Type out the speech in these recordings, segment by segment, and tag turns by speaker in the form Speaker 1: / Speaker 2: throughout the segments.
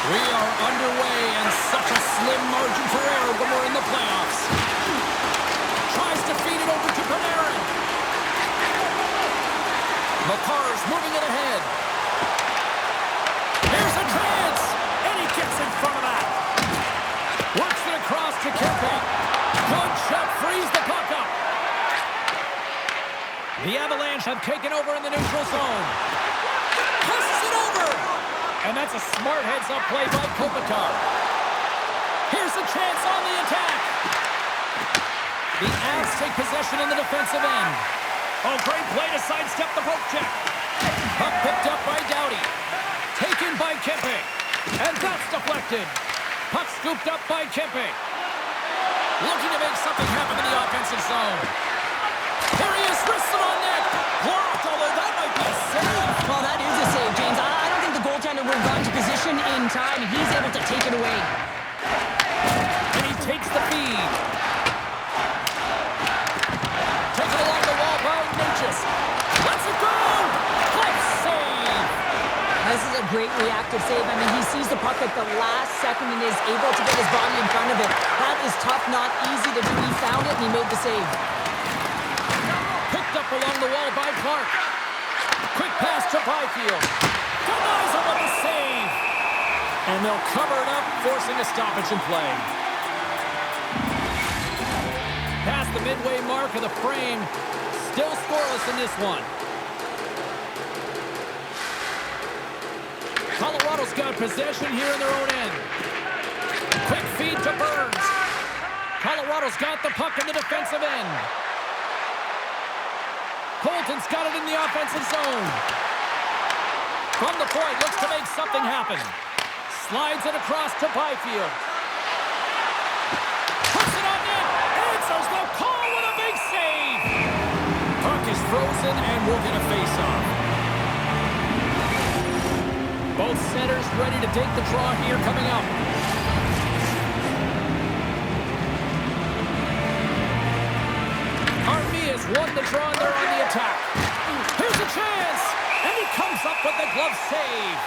Speaker 1: We are underway, and such a slim margin for error when we're in the playoffs. Tries to feed it over to Panarin. McCarr's moving it ahead. Here's a chance, and he gets in front of that. Works it across to Kempe. Good shot, frees the puck up. The Avalanche have taken over in the neutral zone. Passes it over. And that's a smart heads-up play by Kopitar. Here's a chance on the attack. The Avs take possession in the defensive end. Oh, great play to sidestep the poke check. Puck picked up by Doughty. Taken by Kempe. And that's deflected. Puck scooped up by Kempe. Looking to make something happen in the offensive zone. Here he is, wristed on net. Blocked, although that might be a save.
Speaker 2: Well, that is a save, James. I don't think the goaltender would have gone to position in time, and he's able to take it away.
Speaker 1: And he takes the feed. Taken along the wall by Natchez. Lets it go. Glove save.
Speaker 2: This is a great reactive save. I mean, he sees the puck at the last second and is able to get his body in front of it. That is tough, not easy to do. He found it, and he made the save.
Speaker 1: Picked up along the wall by Clark. Quick pass to Byfield. Denies him with the save. And they'll cover it up, forcing a stoppage in play. Past the midway mark of the frame. Still scoreless in this one. Colorado's got possession here in their own end. Quick feed to Burns. Colorado's got the puck in the defensive end. Colton's got it in the offensive zone. From the point, looks to make something happen. Slides it across to Byfield. Puts it on net. Answers the call with a big save. Puck is frozen and we'll get a face-off. Both centers ready to take the draw here coming up. Armia's won the draw and they're on the attack. Here's a chance. And he comes up with the glove save.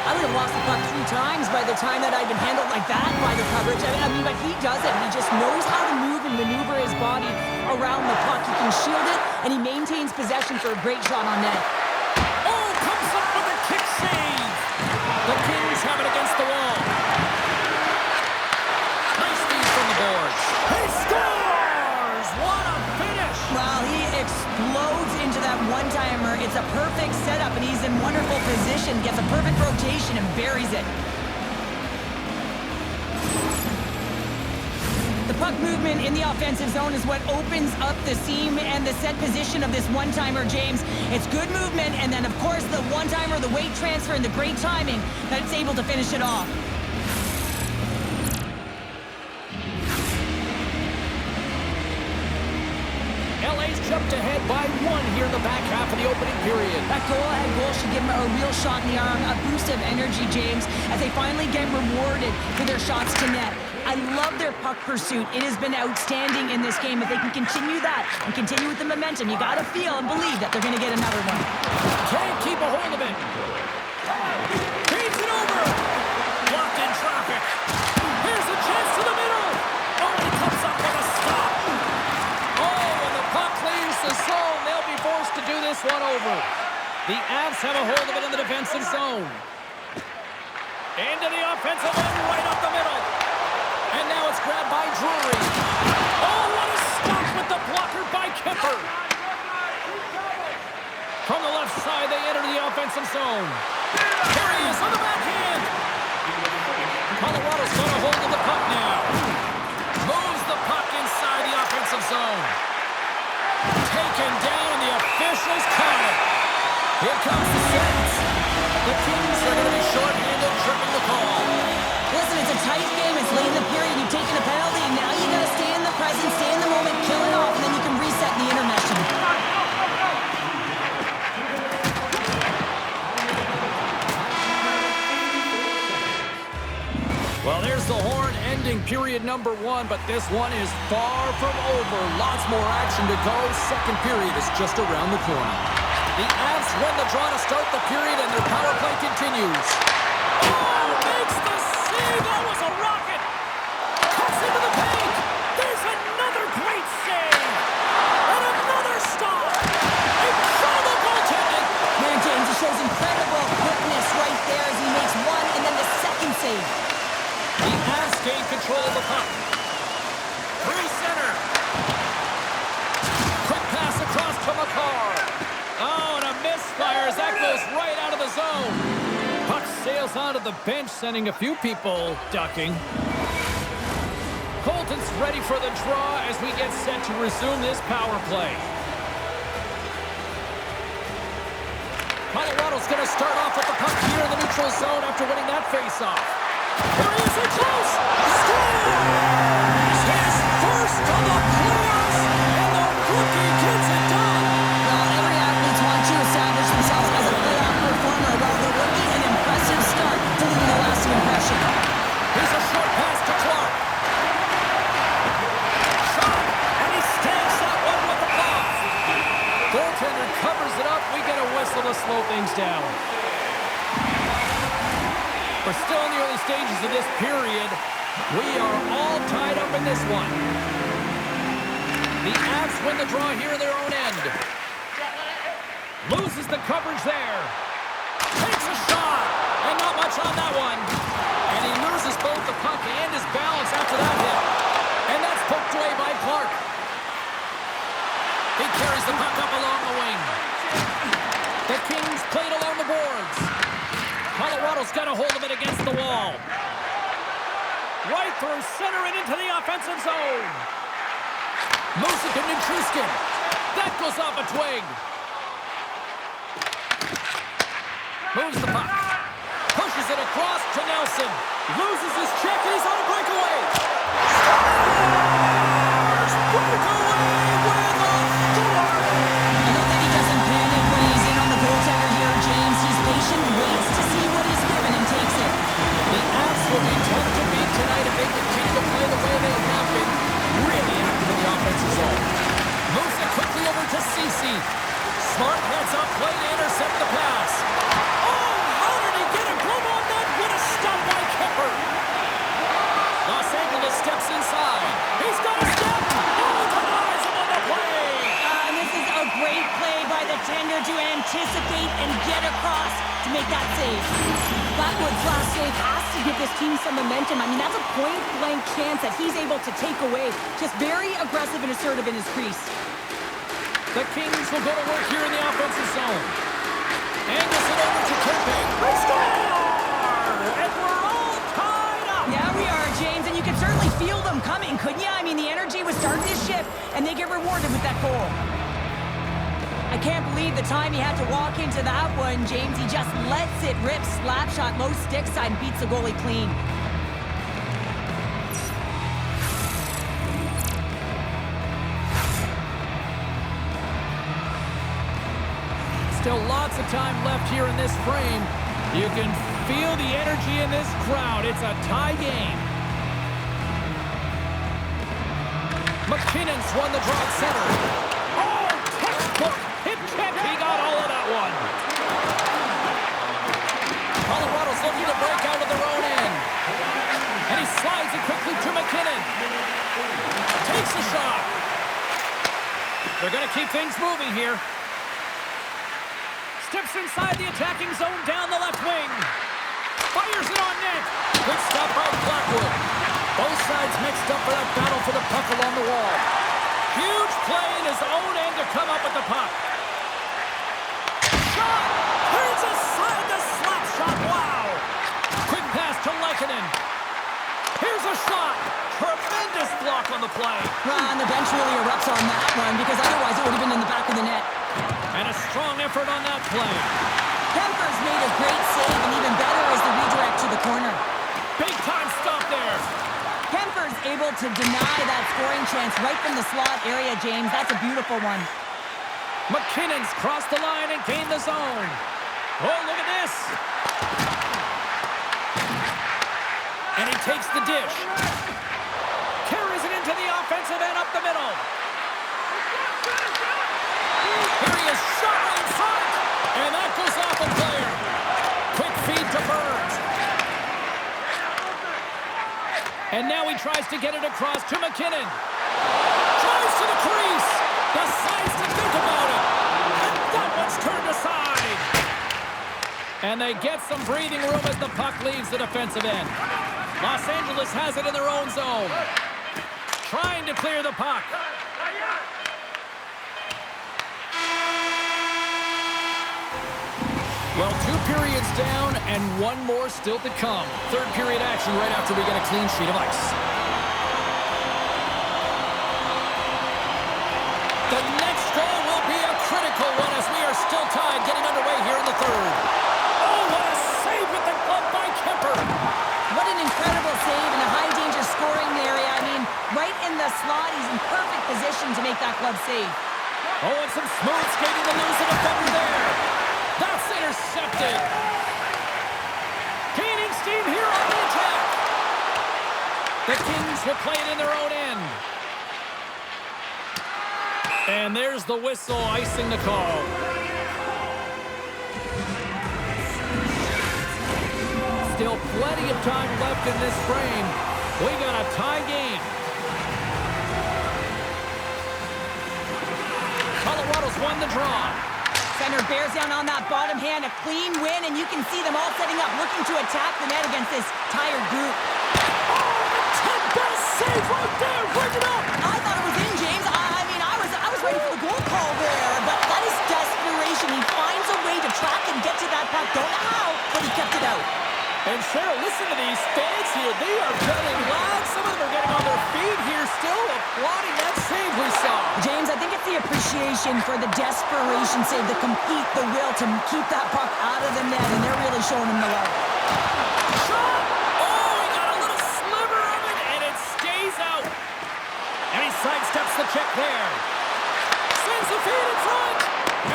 Speaker 2: I would have lost the puck 3 times by the time that I'd been handled like that by the coverage. I mean, but he does it. He just knows how to move and maneuver his body around the puck. He can shield it, and he maintains possession for a great shot on net.
Speaker 1: Oh, comes up with a kick save. The Kings have it against the wall. Nice feed from the boards. He scores! What a finish!
Speaker 2: Well, he explodes into that one-timer. It's a perfect setup, and he's in wonderful position. Gets a perfect rotation and buries it. The puck movement in the offensive zone is what opens up the seam and the set position of this one-timer, James. It's good movement, and then, of course, the one-timer, the weight transfer, and the great timing that it's able to finish it off.
Speaker 1: LA's jumped ahead by 1 here in the back half of the opening period.
Speaker 2: That goal-ahead goal should give them a real shot in the arm, a boost of energy, James, as they finally get rewarded for their shots to net. I love their puck pursuit. It has been outstanding in this game. If they can continue that and continue with the momentum, you got to feel and believe that they're going to get another one.
Speaker 1: Can't keep a hold of it. Feeds it over. Blocked in traffic. Here's a chance to the middle. Oh, and he comes up with a stop. Oh, when the puck leaves the zone, they'll be forced to do this one over. The Avs have a hold of it in the defensive zone. Into the offensive end, right up the middle. And now it's grabbed by Drury. Oh, what a stop with the blocker by Kemper. From the left side, they enter the offensive zone. Here he is on the backhand. Colorado's got a hold of the puck now. Moves the puck inside the offensive zone. Taken down, the officials caught it. Here comes the sentence. The Kings are going to be short-handed, tripping the call.
Speaker 2: Listen, it's a tight game. It's late in the period. You've taken a penalty. Now you got to stay in the present, stay in the moment, kill it off, and then you can reset in the intermission.
Speaker 1: Well, there's the horn ending period number 1, but this one is far from over. Lots more action to go. Second period is just around the corner. The Avs win the draw to start the period, and their power play continues. Oh, makes the trails onto the bench, sending a few people ducking. Colton's ready for the draw as we get set to resume this power play. Colorado's going to start off with the puck here in the neutral zone after winning that faceoff. Here he is in close. Scores! His first of the playoffs, and the rookie gets it done.
Speaker 2: Well, every athlete wants to establish themselves as a playoff performer. Well, the rookie, an impressive start to leave a lasting impression.
Speaker 1: Here's a short pass to Clark. Shot, and he stamps that one with the ball. Goaltender covers it up. We get a whistle to slow things down. We're still in the early stages of this period. We are all tied up in this one. The Avs win the draw here in their own end. Loses the coverage there. Takes a shot, and not much on that one. And he loses both the puck and his balance after that hit. And that's poked away by Clark. He carries the puck up along the wing. The Kings played along the boards. Colorado's got a hold of it against the wall. Right through center and into the offensive zone. Music and Nichushkin. That goes off a twig. Moves the puck. Pushes it across to Nelson. Loses his check and he's on a breakaway. Scores! Breakaway with a score!
Speaker 2: I know that he doesn't panic when he's in on the goaltender here, James. He's patient, waits to see what is given and takes it.
Speaker 1: The Avs will be tough to beat tonight if they continue to play the way they have been. Really active in the offensive zone. Moves it quickly over to Ceci. Smart heads up play to intercept the pass. Oh, how did he get a glove on that? What a stop by Kemper. Los Angeles steps inside. He's got a step. Oh, denies him on the play.
Speaker 2: And this is a great play by the tender to anticipate and get across to make that save. Blackwood's last save has to give this team some momentum. I mean, that's a point-blank chance that he's able to take away. Just very aggressive and assertive in his crease.
Speaker 1: The Kings will go to work here in the offensive zone. Angles it over to Kempe. They score! And we're all tied up.
Speaker 2: Yeah, we are, James, and you can certainly feel them coming, couldn't you? I mean, the energy was starting to shift, and they get rewarded with that goal. I can't believe the time he had to walk into that one, James. He just lets it rip, slap shot, low stick side, and beats the goalie clean.
Speaker 1: Still lots of time left here in this frame. You can feel the energy in this crowd. It's a tie game. McKinnon's won the draw at center. Oh, textbook hit check. He got all of that one. Colorado's looking to break out of their own end. And he slides it quickly to McKinnon. Takes a shot. They're going to keep things moving here. Steps inside the attacking zone down the left wing. Fires it on net. Good stop by Blackwood. Both sides mixed up for that battle for the puck along the wall. Huge play in his own end to come up with the puck. Shot! Here's a slide, the slap shot. Wow! Quick pass to Lehkonen. Here's a shot. Tremendous block on the play.
Speaker 2: And the bench really erupts on that one because otherwise it would have been in the back of the net.
Speaker 1: And a strong effort on that play.
Speaker 2: Kemper's made a great save, and even better is the redirect to the corner.
Speaker 1: Big time stop there.
Speaker 2: Kemper's able to deny that scoring chance right from the slot area, James. That's a beautiful one.
Speaker 1: McKinnon's crossed the line and gained the zone. Oh, look at this. And he takes the dish. Carries it into the offensive end up the middle. Here he is, shot right in front. And that goes off a player. Quick feed to Burns. And now he tries to get it across to McKinnon. Drives to the crease. Decides to think about it. And that one's turned aside. And they get some breathing room as the puck leaves the defensive end. Los Angeles has it in their own zone. Trying to clear the puck. Well, 2 periods down and one more still to come. Third period action right after we get a clean sheet of ice. The next goal will be a critical one as we are still tied, getting underway here in the third. Oh, what a save with the glove by Kemper.
Speaker 2: What an incredible save in a high-danger scoring area. I mean, right in the slot, he's in perfect position to make that glove save.
Speaker 1: Oh, and some smooth skating to lose the defender there. That's intercepted. Gaining steam here on the attack. The Kings will play it in their own end. And there's the whistle, icing the call. Still plenty of time left in this frame. We got a tie game. Colorado's won the draw.
Speaker 2: Center bears down on that bottom hand, a clean win, and you can see them all setting up, looking to attack the net against this tired group.
Speaker 1: Oh, the best save right there. Bring it up.
Speaker 2: I thought it was in, James. I mean, I was ready for the goal call there, but that is desperation. He finds a way to track and get to that puck. Don't know how, but he kept it out.
Speaker 1: And Cheryl, listen to these fans here. They are getting loud. Some of them are getting on their feet here, still applauding that save we saw.
Speaker 2: James, I think it's the appreciation for the desperation save, the compete, the will to keep that puck out of the net, and they're really showing him the love.
Speaker 1: Shot! Oh, he got a little sliver of it, and it stays out. And he sidesteps the check there. Sends the feed in front,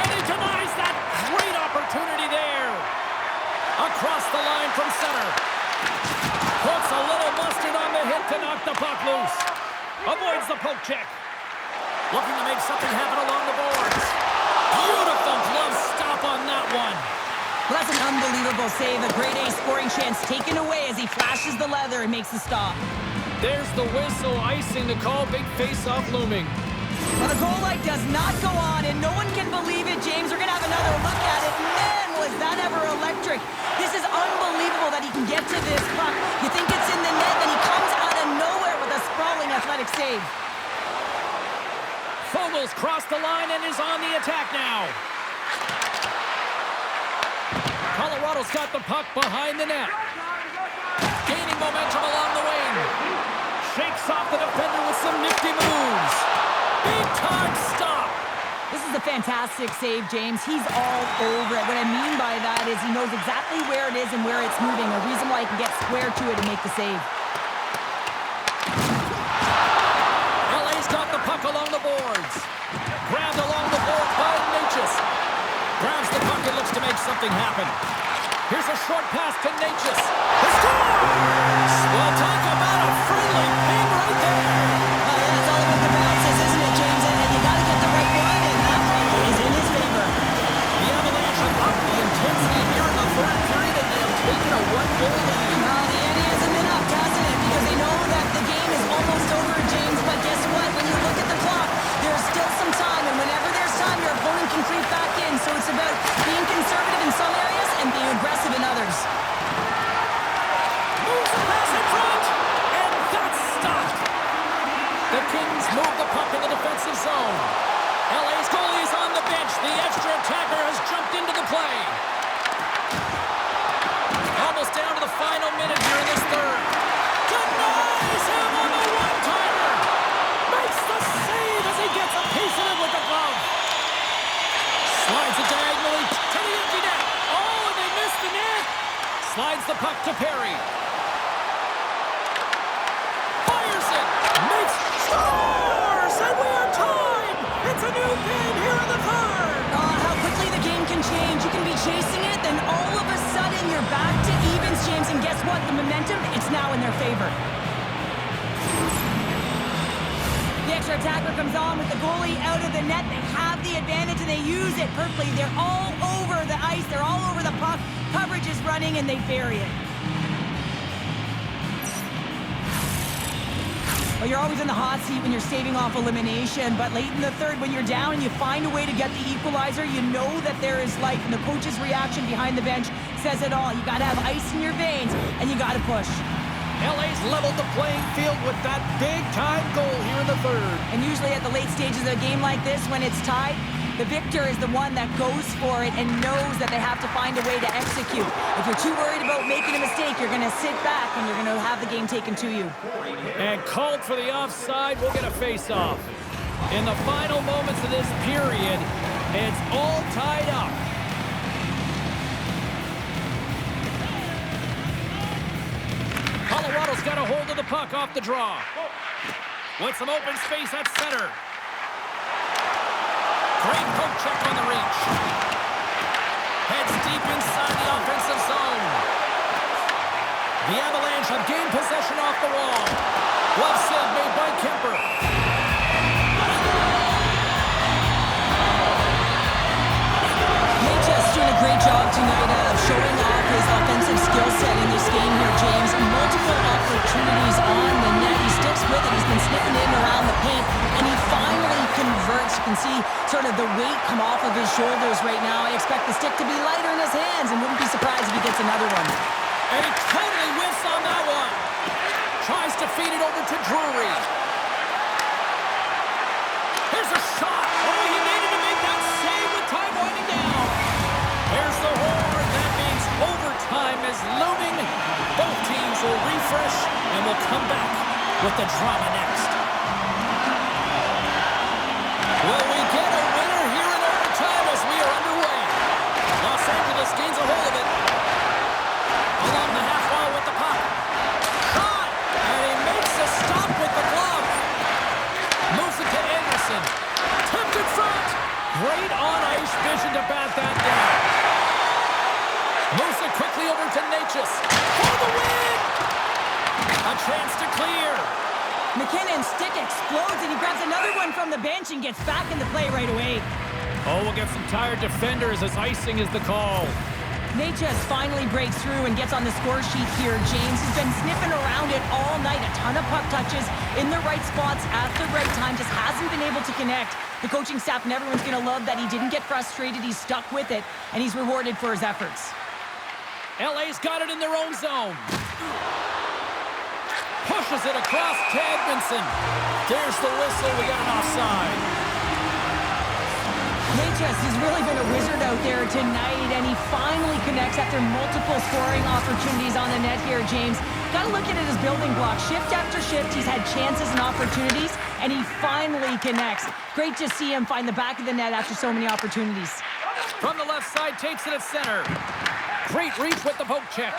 Speaker 1: and he denies that great opportunity there. Across the line from center. Puts a little mustard on the hit to knock the puck loose. Avoids the poke check. Looking to make something happen along the boards. Beautiful glove stop on that one.
Speaker 2: Well, that's an unbelievable save. A grade A scoring chance taken away as he flashes the leather and makes the stop.
Speaker 1: There's the whistle, icing the call. Big face-off looming.
Speaker 2: Well, the goal light does not go on, and no one can believe it, James. We're going to have another look at it. Man, was that ever electric. This is unbelievable that he can get to this puck. You think it's in the net, then he comes out of nowhere with a sprawling athletic save.
Speaker 1: Fogel's crossed the line and is on the attack now. Colorado's got the puck behind the net. Gaining momentum along the wing. Shakes off the defender with some nifty moves. Big time stop.
Speaker 2: This is a fantastic save, James. He's all over it. What I mean by that is he knows exactly where it is and where it's moving. A reason why he can get square to it and make the save.
Speaker 1: LA's got the puck along the boards. Grabbed along the boards by Natchez. Grabs the puck and looks to make something happen. Here's a short pass to Natchez. The score! Well, talk about a friendly ping right there.
Speaker 2: That's all about the bounces, isn't it, James? And you got to get the right one, and that one is in his favor.
Speaker 1: The Avalanche have upped the intensity here in the third period, and they have taken a one-goal lead.
Speaker 2: Well, the ante hasn't been up, hasn't it? Because they know that the game is almost over, James. But guess what? When you look at the clock, there's still some time, and whenever there's time, your opponent can creep back in. So it's about being conservative in some areas and being aggressive in others.
Speaker 1: Moves the pass in front, and that's stopped. The Kings move the puck in the defensive zone. LA's goalie is on the bench. The extra attacker has jumped into the play. Almost down to the final minute here in this third. Denies him on the one-timer. Makes the save as he gets a piece of it with the glove. Slides it diagonally to the empty net. Oh, and they missed the net. Slides the puck to Perry. Fires it. Makes scores, and we are tied. It's a new game here in the third.
Speaker 2: How quickly the game can change. You can be chasing it, then all of a sudden you're back to evens, James. And guess what? The momentum, it's now in their favor. The extra attacker comes on with the goalie out of the net. They have the advantage and they use it perfectly. They're all over the ice. They're all over the puck. Coverage is running and they bury it. Well, you're always in the hot seat when you're saving off elimination, but late in the third, when you're down and you find a way to get the equalizer, you know that there is life, and the coach's reaction behind the bench says it all. You got to have ice in your veins, and you got to push.
Speaker 1: LA's leveled the playing field with that big-time goal here in the third.
Speaker 2: And usually at the late stages of a game like this, when it's tied, The victor is the one that goes for it and knows that they have to find a way to execute. If you're too worried about making a mistake, you're going to sit back and you're going to have the game taken to you.
Speaker 1: And called for the offside, we'll get a face-off. In the final moments of this period, it's all tied up. Colorado's got a hold of the puck off the draw. With some open space at center. Great poke check on the reach. Heads deep inside the offensive zone. The Avalanche have gained possession off the wall. Glove save made by Kemper.
Speaker 2: Just doing a great job tonight of showing off his offensive skill set in this game here, James. Multiple opportunities on the net. He sticks with it. He's been sniffing in around the paint, and he finally converts. You can see sort of the weight come off of his shoulders right now. I expect the stick to be lighter in his hands, and wouldn't be surprised if he gets another one.
Speaker 1: And he totally whiffs on that one. Tries to feed it over to Drury. Here's a shot. Oh, he needed to make that save with time winding down. Here's the horn. That means overtime is looming. Both teams will refresh and will come back with the drama next. Will we get a winner here in overtime as we are underway? Los Angeles gains a hold of it. Along the half wall with the puck. Shot! And he makes a stop with the glove. Moves it to Anderson. Tipped in front. Great on-ice vision to bat that down. Moves it quickly over to Natchez. For the win! A chance to clear.
Speaker 2: McKinnon's stick explodes, and he grabs another one from the bench and gets back in the play right away.
Speaker 1: Oh, we'll get some tired defenders as icing is the call.
Speaker 2: Natchez finally breaks through and gets on the score sheet here, James. He's been sniffing around it all night. A ton of puck touches in the right spots at the right time. Just hasn't been able to connect. The coaching staff and everyone's going to love that he didn't get frustrated. He's stuck with it, and he's rewarded for his efforts.
Speaker 1: LA's got it in their own zone. Pushes it across to Edmondson. There's the whistle. We got an offside.
Speaker 2: Natchez has really been a wizard out there tonight, and he finally connects after multiple scoring opportunities on the net here, James. Got to look at it as building blocks. Shift after shift, he's had chances and opportunities, and he finally connects. Great to see him find the back of the net after so many opportunities.
Speaker 1: From the left side, takes it at center. Great reach with the poke check.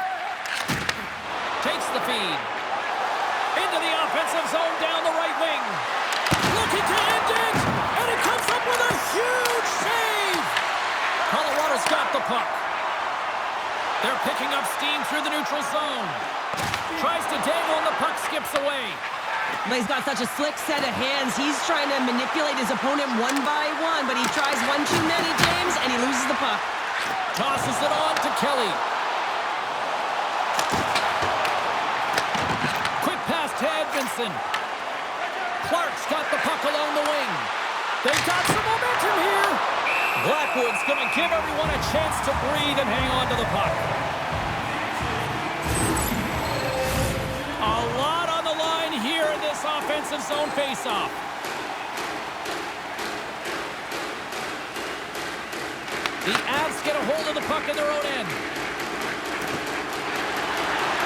Speaker 1: Takes the feed. Into the offensive zone down the right wing. Looking to end it, and it comes up with a huge save. Colorado's got the puck. They're picking up steam through the neutral zone. Tries to dangle, and the puck skips away.
Speaker 2: He's got such a slick set of hands. He's trying to manipulate his opponent one by one, but he tries one too many, James, and he loses the puck.
Speaker 1: Tosses it on to Kelly. Quick pass to Edmondson. Clark's got the puck along the wing. They've got some momentum here. Blackwood's going to give everyone a chance to breathe and hang on to the puck. A lot on the line here in this offensive zone faceoff. The Avs get a hold of the puck in their own end.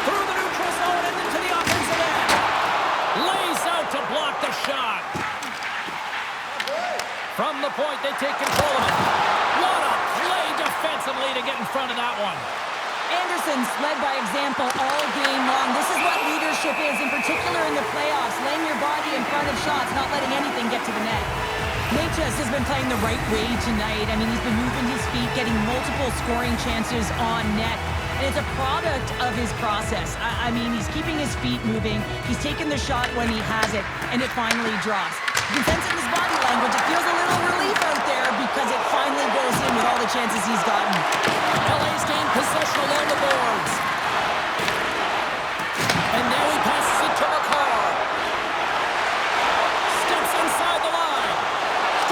Speaker 1: Through the neutral zone and into the offensive end. Lays out to block the shot. From the point, they take control of it. What a play defensively to get in front of that one.
Speaker 2: Anderson's led by example all game long. This is what leadership is, in particular in the playoffs. Laying your body in front of shots, not letting anything get to the net. Natchez has been playing the right way tonight. I mean, he's been moving his feet, getting multiple scoring chances on net. And it's a product of his process. I mean, he's keeping his feet moving. He's taking the shot when he has it, and it finally drops. You can sense it in his body language. It feels a little relief out there because it finally goes in with all the chances he's gotten.
Speaker 1: LA's gained possession along the boards. And now he passes it to McCarr. Steps inside the line.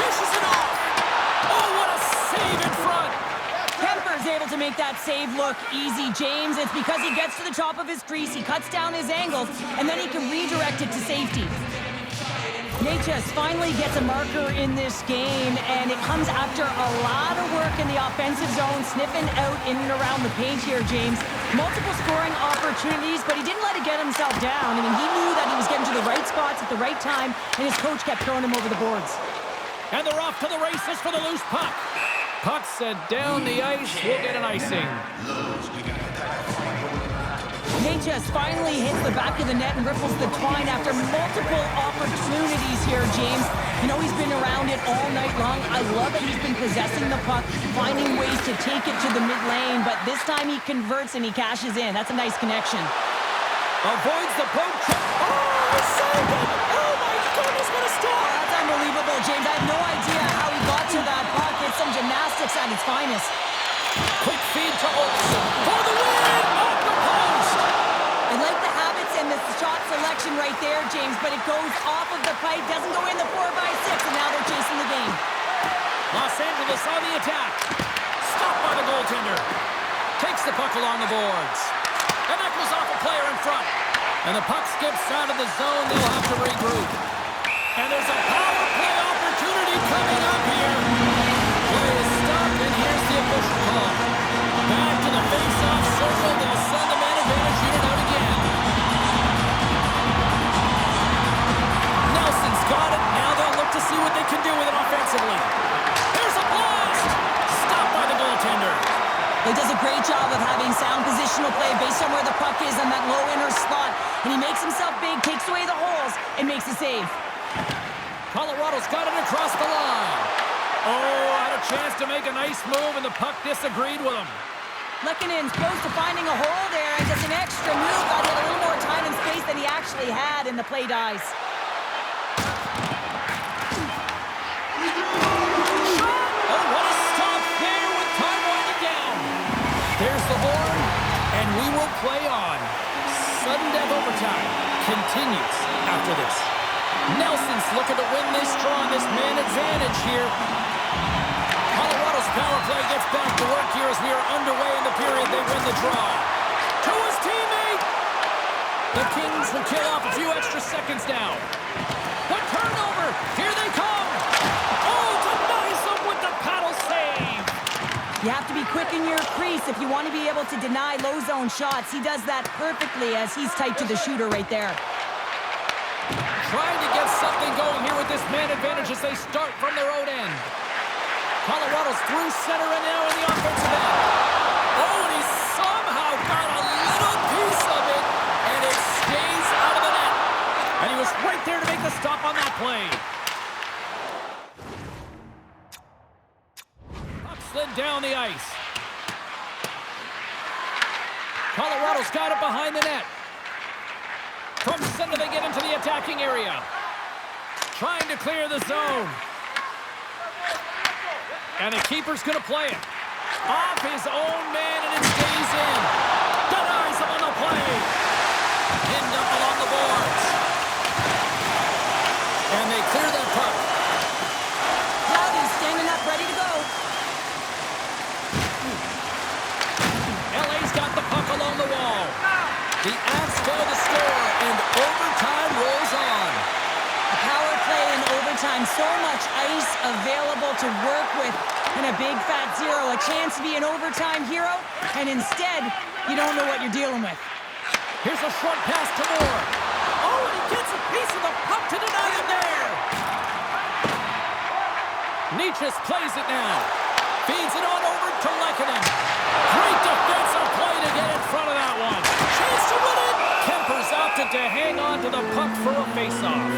Speaker 1: Dishes it off. Oh, what a save in front.
Speaker 2: Kemper's able to make that save look easy, James. It's because he gets to the top of his crease, he cuts down his angles, and then he can redirect it to safety. Natchez finally gets a marker in this game, and it comes after a lot of work in the offensive zone, sniffing out in and around the paint here, James. Multiple scoring opportunities, but he didn't let it get himself down. I mean, he knew that he was getting to the right spots at the right time, and his coach kept throwing him over the boards.
Speaker 1: And they're off to the races for the loose puck. Puck sent down the ice. We'll get an icing.
Speaker 2: Natchez finally hits the back of the net and ripples the twine after multiple opportunities here, James. You know, he's been around it all night long. I love that he's been possessing the puck, finding ways to take it to the mid lane, but this time he converts and he cashes in. That's a nice connection.
Speaker 1: Avoids the poke check. Oh, saved it! Oh, my goodness, what a stop!
Speaker 2: That's unbelievable, James. I have no idea how he got to that puck. It's some gymnastics at its finest.
Speaker 1: Quick feed to Olsen for the win! Off the post!
Speaker 2: I like the habits and the shot selection right there, James, but it goes off of the pipe, doesn't go in the 4x6, and now they're chasing the game.
Speaker 1: Los Angeles on the attack. Stopped by the goaltender. Takes the puck along the boards. And that goes off a player in front. And the puck skips out of the zone. They'll have to regroup. And there's a power play opportunity coming up here. Play is stopped, and here's the official call. Back to the face-off circle. They'll send the man advantage unit out again. Nelson's got it. Now they'll look to see what they can do with it offensively. There's a blast! Stopped by the goaltender.
Speaker 2: He does a great job of having sound positional play based on where the puck is in that low inner slot. And he makes himself big, takes away the holes, and makes a save.
Speaker 1: Colorado's got it across the line. Oh, had a chance to make a nice move, and the puck disagreed with him.
Speaker 2: Lekanin's close to finding a hole there, and gets an extra move. Got a little more time and space than he actually had, and the play dies.
Speaker 1: Oh, what a stop there with time winding down. There's the horn, and we will play on. Sudden death overtime continues after this. Nelson's looking to win this draw on this man advantage here. Colorado's power play gets back to work here as we are underway in the period. They win the draw. To his teammate. The Kings will kill off a few extra seconds now. The turnover. Here they come. Oh, denies them with the paddle save.
Speaker 2: You have to be quick in your crease if you want to be able to deny low zone shots. He does that perfectly as he's tight to the shooter right there.
Speaker 1: Trying to get something going here with this man advantage as they start from their own end. Colorado's through center and now in the offensive end. Oh, and he somehow got a little piece of it, and it stays out of the net. And he was right there to make the stop on that play. Puck slid down the ice. Colorado's got it behind the net. From center, they get into the attacking area. Trying to clear the zone. And the keeper's going to play it. Off his own man, and it stays in. Denies him on the play. Pinned up along the boards. And they clear that puck.
Speaker 2: Cloudy's standing up, ready to go.
Speaker 1: LA's got the puck along the wall. The Avs go to score, and overtime rolls on.
Speaker 2: A power play in overtime. So much ice available to work with in a big fat zero. A chance to be an overtime hero, and instead, you don't know what you're dealing with.
Speaker 1: Here's a short pass to Moore. Oh, and he gets a piece of the puck to deny him there. Natchez plays it now. Feeds it on over to Lekanin. Great defensive play to get in front of that one. Chance to win it. Kemper's opted to hang on to the puck for a face-off.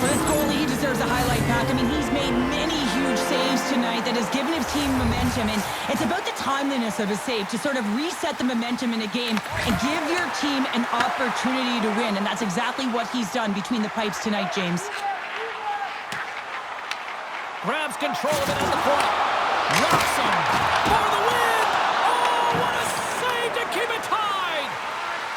Speaker 2: For this goalie, he deserves a highlight, Pat. I mean, he's made many huge saves tonight that has given his team momentum, and it's about the timeliness of a save to sort of reset the momentum in a game and give your team an opportunity to win, and that's exactly what he's done between the pipes tonight, James.
Speaker 1: Grabs control of it at the point. Rocks him for the win. Oh, what a save to keep it tied.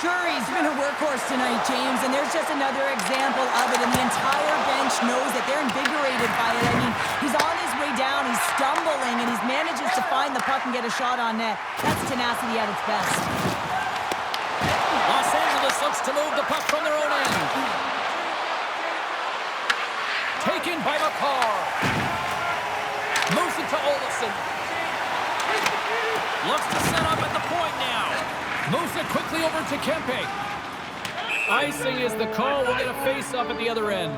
Speaker 2: Drury's been a workhorse tonight, James, and there's just another example of it, and the entire bench knows that they're invigorated by it. I mean, he's on his way down, he's stumbling, and he manages to find the puck and get a shot on net. That's tenacity at its best.
Speaker 1: Los Angeles looks to move the puck from their own end. taken by McCarr. Moves it to Olsen. Looks to set up at the point now. Moves it quickly over to Kempe. Icing is the call. We'll get a face-off at the other end.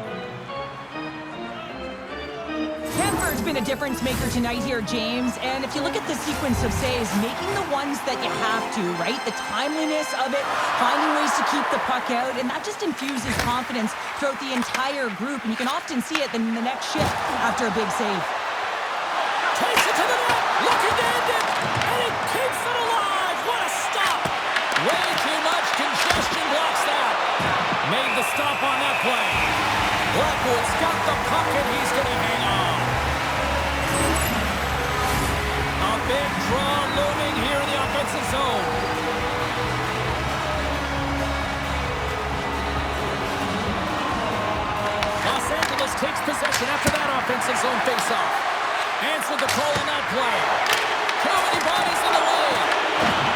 Speaker 2: Kemper's been a difference maker tonight here, James. And if you look at the sequence of saves, making the ones that you have to, right? The timeliness of it, finding ways to keep the puck out, and that just infuses confidence throughout the entire group. And you can often see it in the next shift after a big save.
Speaker 1: Takes it to the net, looking to end it, and he keeps it alive. What a stop! Way too much congestion blocks that. Made the stop on that play. Blackwood's got the puck, and he's going to hang on. A big draw looming here in the offensive zone. Los Angeles takes possession after that offensive zone faceoff. Answered the call on that play. Too many bodies in the way.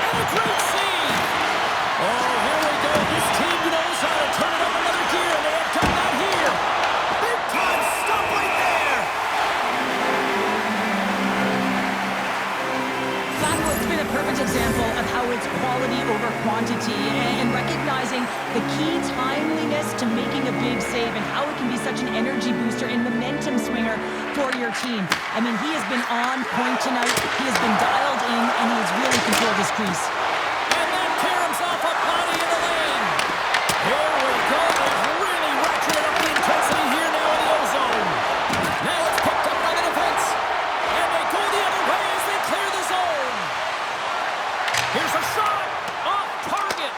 Speaker 1: And a great save. Oh, here we go. This team knows how to turn it up another gear, and they have done that here. Big time stop right there.
Speaker 2: Blackwood's been a perfect example of how it's quality over quantity and recognizing the key timeliness to making a big save and how it can be such an energy booster and momentum swinger for your team. I mean, he has been on point tonight. He has been dialed in, and he has really controlled his crease.
Speaker 1: And then caroms off a body in the lane. Here we go. They've really ratcheted up the intensity here now in the ozone. Now it's picked up by the defense. And they go the other way as they clear the zone. Here's a shot. Off target.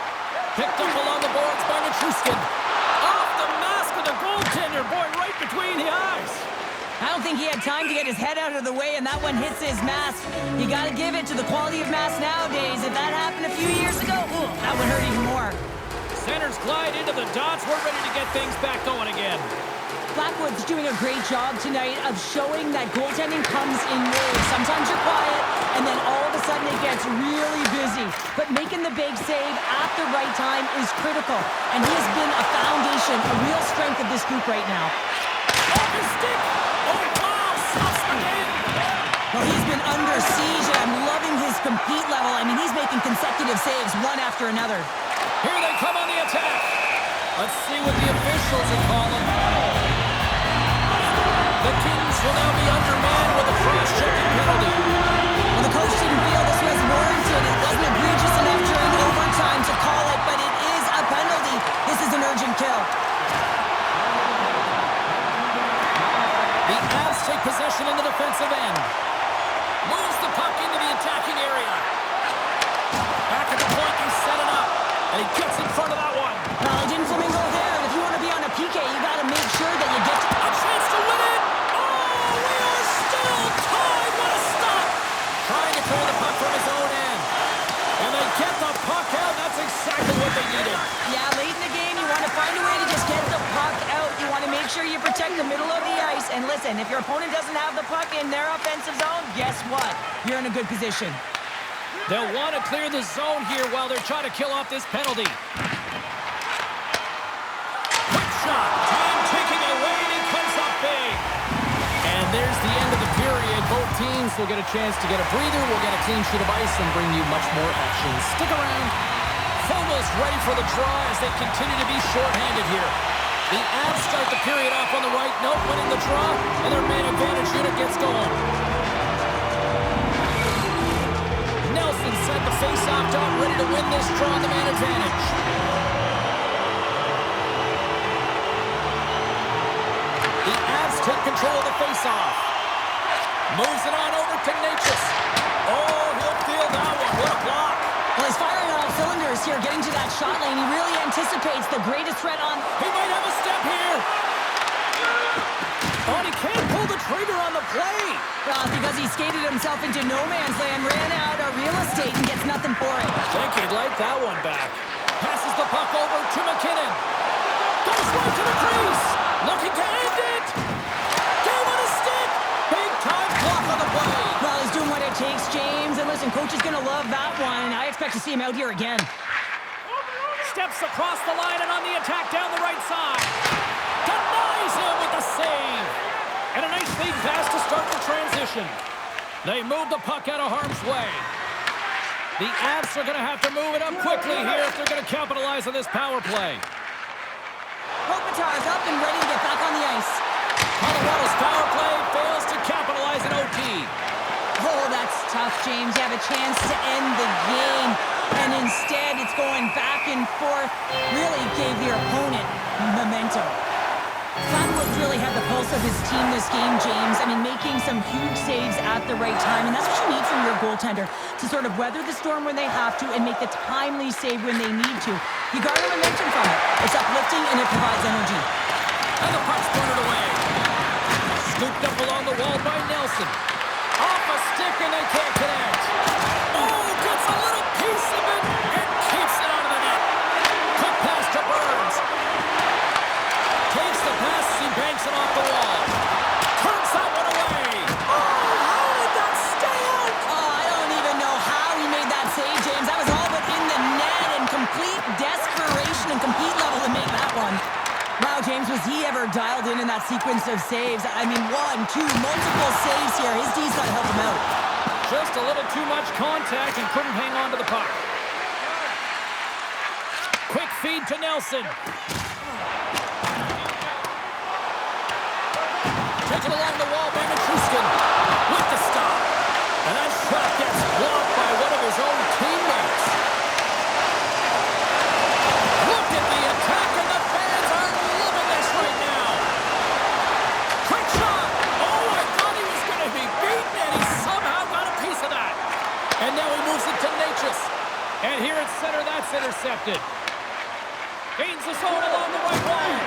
Speaker 1: Picked up along the boards by Nichushkin. Off the mask of the goaltender. Boy, right between the eyes.
Speaker 2: I don't think he had time to get his head out of the way, and that one hits his mask. You got to give it to the quality of mask nowadays. If that happened a few years ago, ooh, that would hurt even more.
Speaker 1: Centers glide into the dots. We're ready to get things back going again.
Speaker 2: Blackwood's doing a great job tonight of showing that goaltending comes in waves. Sometimes you're quiet, and then all of a sudden it gets really busy. But making the big save at the right time is critical, and he has been a foundation, a real strength of this group right now.
Speaker 1: Off his stick. Oh, wow. Stops again.
Speaker 2: Well, he's been under siege, and I'm loving his compete level. I mean, he's making consecutive saves one after another.
Speaker 1: Here they come on the attack. Let's see what the officials are calling. The Kings will now be undermanned with a cross-checking penalty.
Speaker 2: Well, the coach didn't feel this was warranted. It wasn't egregious enough during overtime to call it, but it is a penalty. This is an urgent kill.
Speaker 1: The Avs take possession in the defensive end. Moves the puck into the attacking area. Back at the point, he's setting up. And he gets in front of that one.
Speaker 2: Well, it didn't flamingo there. And if you want to be on a PK, you got to make sure that you get to...
Speaker 1: A chance to win it. Oh, we are still tied. What a stop. Trying to clear the puck from his own end. And they get the puck out. That's exactly what they needed.
Speaker 2: Yeah, late in the game, you want to find a way to just get the puck out. You want to make sure you protect the middle of the ice. And listen, if your opponent doesn't have the puck in their offensive zone, guess what? You're in a good position.
Speaker 1: They'll want to clear the zone here while they're trying to kill off this penalty. Quick shot. Time ticking away, and he comes up big. And there's the end of the period. Both teams will get a chance to get a breather. We'll get a clean sheet of ice and bring you much more action. Stick around. Almost ready for the draw as they continue to be shorthanded here. The Avs start the period off on the right note, winning the draw, and their man advantage unit gets going. Nelson set the face-off dot, ready to win this draw on the man advantage. The Avs take control of the face-off. Moves it on over to Natchez. Oh, he'll feel that one. What a block.
Speaker 2: Well, he's firing on all cylinders here, getting to that shot lane. He really anticipates the greatest threat on...
Speaker 1: He might have a step here. Oh, and he can't pull the trigger on the play.
Speaker 2: Well, because he skated himself into no man's land, ran out of real estate, and gets nothing for it.
Speaker 1: I think he'd like that one back. Passes the puck over to McKinnon. Goes right to the crease. Looking to end it. Game on a stick. Big time block on the play.
Speaker 2: Well, he's doing what it takes, James. And listen, coach is going to love that one. I expect to see him out here again.
Speaker 1: Steps across the line and on the attack down the right side. Denies him with the save. And a nice lead pass to start the transition. They move the puck out of harm's way. The Avs are going to have to move it up quickly here if they're going to capitalize on this power play.
Speaker 2: Kopitar's up and ready to get back on the ice.
Speaker 1: Colorado's power play fails to capitalize in OT.
Speaker 2: Oh, that's tough, James. You have a chance to end the game, and instead it's going back and forth. Really gave your opponent momentum. Flatwood really had the pulse of his team this game, James. I mean, making some huge saves at the right time, and that's what you need from your goaltender, to sort of weather the storm when they have to and make the timely save when they need to. You garner momentum from it. It's uplifting, and it provides energy.
Speaker 1: And the puck's pointed away. Scooped up along the wall by Nelson. Off a stick, and they can't connect. Oh, gets a little piece of it and keeps it out of the net. Quick pass to Burns. Takes the pass as he banks it off the wall. Turns that one away. Oh, how did that stay out?
Speaker 2: Oh, I don't even know how he made that save, James. That was all but in the net, and complete desperation and compete level to make that one. Wow, James, was he ever dialed in that sequence of saves? I mean, 1, 2, multiple saves here. His D's got to help him out.
Speaker 1: Just a little too much contact and couldn't hang on to the puck. Quick feed to Nelson. Taken along the wall by Matruskin with the stop. And that shot gets blocked by one of his own teammates. Look at the attack, and the fans are loving this right now. Quick shot. Oh, I thought he was going to be beaten, and he somehow got a piece of that. And now he moves it to Natchez. And here at center, that's intercepted. Gains the zone along the right wall.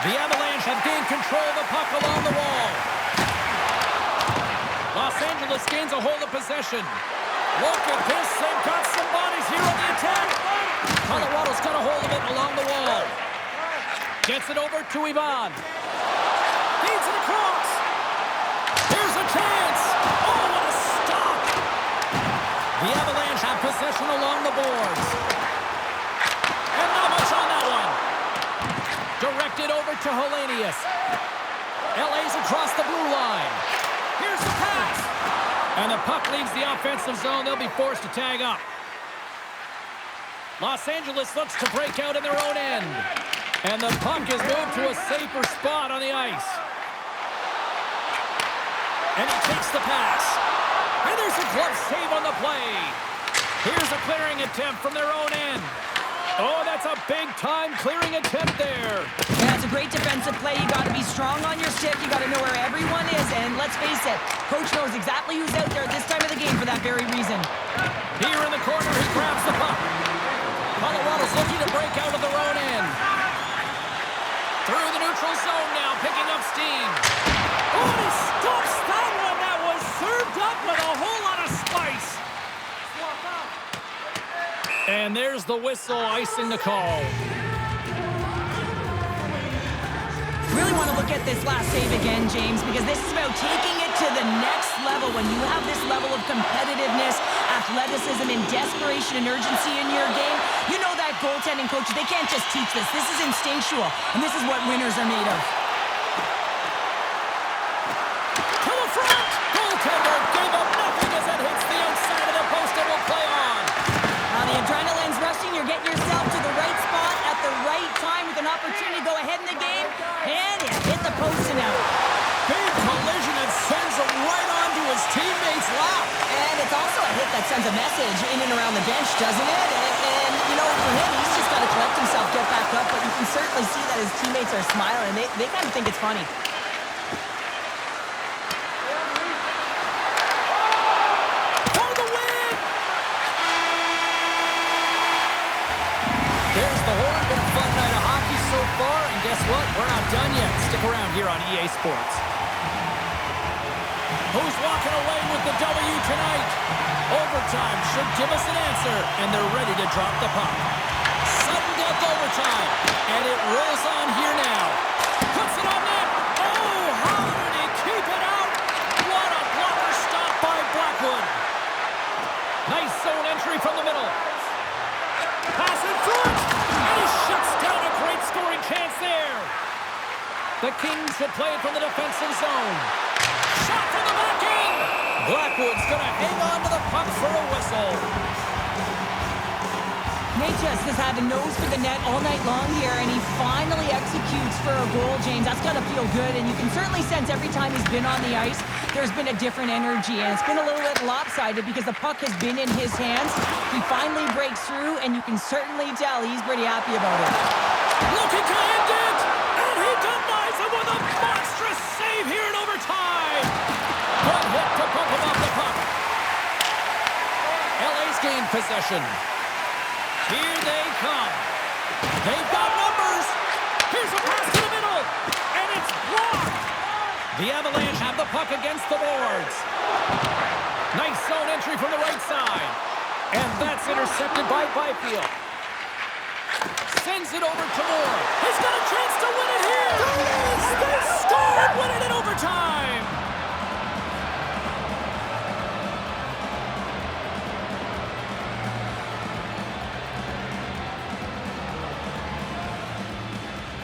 Speaker 1: The Avalanche have gained control of the puck along the wall. Los Angeles gains a hold of possession. Look at this. They've got some bodies here on the attack. Colorado's got a hold of it along the wall. Gets it over to Ivan. Feeds it across. Here's a chance. Oh, what a stop. The Avalanche have possession along the boards. And not much on that one. Directed over to Hellenius. LA's across the blue line. Here's the pass. And the puck leaves the offensive zone. They'll be forced to tag up. Los Angeles looks to break out in their own end. And the puck is moved to a safer spot on the ice. And he takes the pass. And there's a glove save on the play. Here's a clearing attempt from their own end. Oh, that's a big-time clearing attempt there.
Speaker 2: And that's a great defensive play. You got to be strong on your stick. You got to know where everyone is. And let's face it, coach knows exactly who's out there at this time of the game for that very reason.
Speaker 1: Here in the corner, he grabs the puck. Colorado's looking to break out of their own end. Through the neutral zone now, picking up steam. Oh, he stops that one. That was served up with a whole lot of spice. And there's the whistle, icing the call.
Speaker 2: Really want to look at this last save again, James, because this is about taking it to the next level. When you have this level of competitiveness, athleticism, and desperation and urgency in your game, you know that goaltending coaches, they can't just teach this. This is instinctual, and this is what winners are made of.
Speaker 1: To the front! Goaltender gave up nothing as it hits the outside of the post and will play on.
Speaker 2: The adrenaline's rushing. You're getting yourself to the right spot at the right time with an opportunity to go ahead in the game. And it hit the post and out.
Speaker 1: Big collision and sends him right onto his teammate's lap.
Speaker 2: And it's also a hit that sends a message in and around the bench, doesn't it? And you know, for him, he's just got to collect himself, get back up. But you can certainly see that his teammates are smiling. They kind of think it's funny.
Speaker 1: Guess what? We're not done yet. Stick around here on EA Sports. Who's walking away with the W tonight? Overtime should give us an answer, and they're ready to drop the puck. Sudden death overtime, and it rolls on here now. Puts it on net. Oh, how did he keep it out? What a blocker stop by Blackwood. Nice zone entry from the middle. Pass in front, and he shuts down a great scoring chance there. The Kings should play it from the defensive zone. Shot from the back end. Blackwood's going to hang on to the puck for a whistle.
Speaker 2: Nate just has had a nose for the net all night long here, and he finally executes for a goal, James. That's got to feel good, and you can certainly sense every time he's been on the ice, there's been a different energy, and it's been a little bit lopsided because the puck has been in his hands. He finally breaks through, and you can certainly tell he's pretty happy about it.
Speaker 1: Looking to end it, and he denies him with a monstrous save here in overtime. One hit to bump him off the puck. LA's gained possession. Here they come. They've got numbers. Here's a pass to the middle, and it's blocked. The Avalanche have the puck against the boards. Nice zone entry from the right side. And that's intercepted by Byfield. Sends it over to Moore. He's got a chance to win it here. And they score and win it in overtime.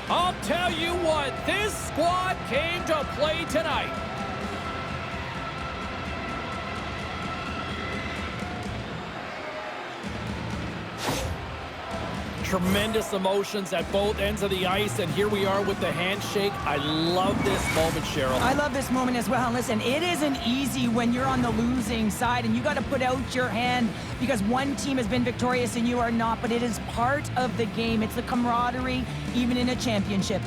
Speaker 1: I'll tell you what, this squad came to play tonight. Tremendous emotions at both ends of the ice, and here we are with the handshake. I love this moment, Cheryl.
Speaker 2: I love this moment as well. Listen, it isn't easy when you're on the losing side, and you got to put out your hand because one team has been victorious and you are not, but it is part of the game. It's the camaraderie, even in a championship.